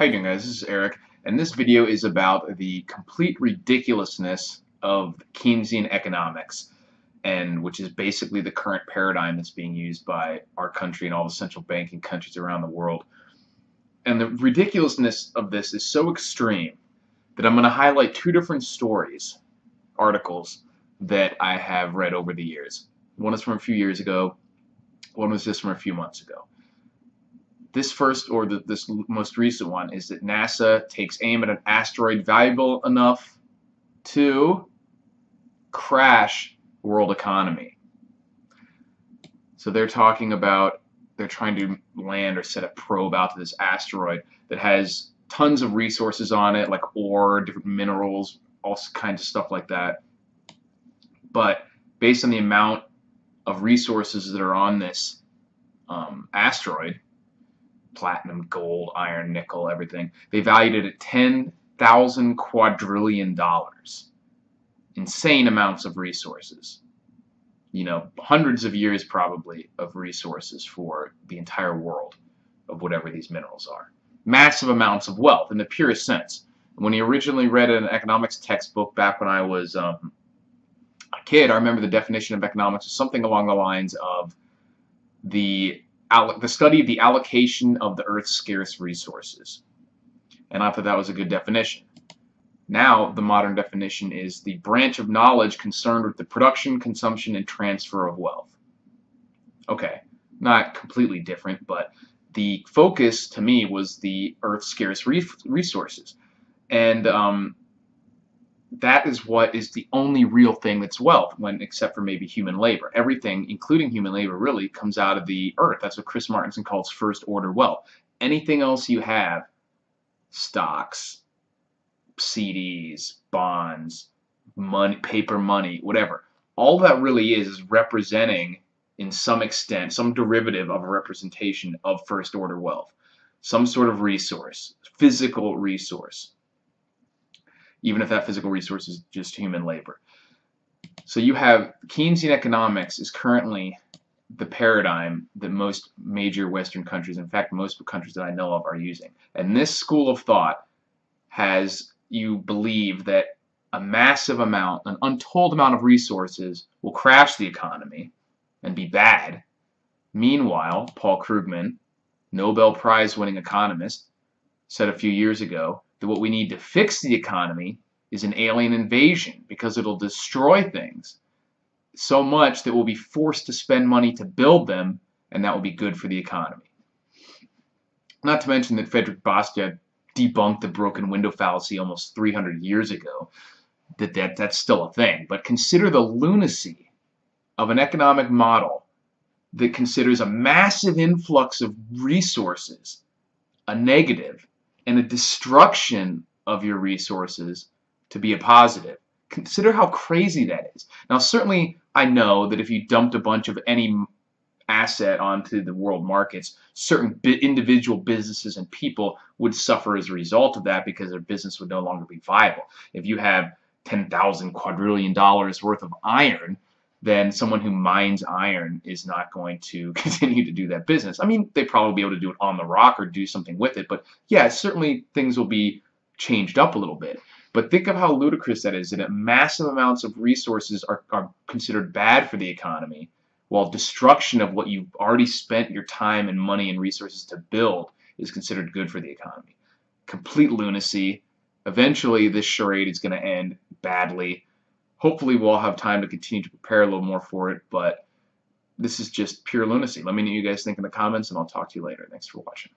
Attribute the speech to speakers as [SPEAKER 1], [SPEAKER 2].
[SPEAKER 1] How you doing, guys? This is Eric, and this video is about the complete ridiculousness of Keynesian economics, and which is basically the current paradigm that's being used by our country and all the central banking countries around the world. And the ridiculousness of this is so extreme that I'm going to highlight two different articles that I have read over the years. One is from a few years ago, one was just from a few months ago. This this most recent one is that NASA takes aim at an asteroid valuable enough to crash the world economy. So they're talking about they're trying to land or set a probe out to this asteroid that has tons of resources on it, like ore, different minerals, all kinds of stuff like that. But based on the amount of resources that are on this asteroid, platinum, gold, iron, nickel, everything, they valued it at 10,000 quadrillion dollars. Insane amounts of resources. You know, hundreds of years probably of resources for the entire world of whatever these minerals are. Massive amounts of wealth in the purest sense. When he originally read an economics textbook back when I was a kid, I remember the definition of economics was something along the lines of the study of the allocation of the Earth's scarce resources. And I thought that was a good definition. Now, the modern definition is the branch of knowledge concerned with the production, consumption, and transfer of wealth. Okay, not completely different, but the focus to me was the Earth's scarce resources. And that is what is the only real thing that's wealth, except for maybe human labor. Everything, including human labor, really comes out of the earth. That's what Chris Martenson calls first order wealth. Anything else you have, stocks, CDs, bonds, money, paper money, whatever, all that really is representing, in some extent, some derivative of a representation of first order wealth. Some sort of resource, physical resource, even if that physical resource is just human labor. So you have Keynesian economics is currently the paradigm that most major Western countries, in fact most countries that I know of, are using. And this school of thought has you believe that a massive amount, an untold amount of resources will crash the economy and be bad. Meanwhile, Paul Krugman, Nobel Prize winning economist, said a few years ago that what we need to fix the economy is an alien invasion, because it'll destroy things so much that we'll be forced to spend money to build them, and that will be good for the economy. Not to mention that Friedrich Bastiat debunked the broken window fallacy almost 300 years ago, that's still a thing. But consider the lunacy of an economic model that considers a massive influx of resources a negative, and a destruction of your resources to be a positive. Consider how crazy that is. Now, certainly, I know that if you dumped a bunch of any asset onto the world markets, certain individual businesses and people would suffer as a result of that, because their business would no longer be viable. If you have 10,000 quadrillion dollars worth of iron, then someone who mines iron is not going to continue to do that business. I mean, they'd probably be able to do it on the rock or do something with it, but yeah, certainly things will be changed up a little bit. But think of how ludicrous that is, that massive amounts of resources are considered bad for the economy, while destruction of what you've already spent your time and money and resources to build is considered good for the economy. Complete lunacy. Eventually, this charade is going to end badly. Hopefully we'll all have time to continue to prepare a little more for it, but this is just pure lunacy. Let me know what you guys think in the comments, and I'll talk to you later. Thanks for watching.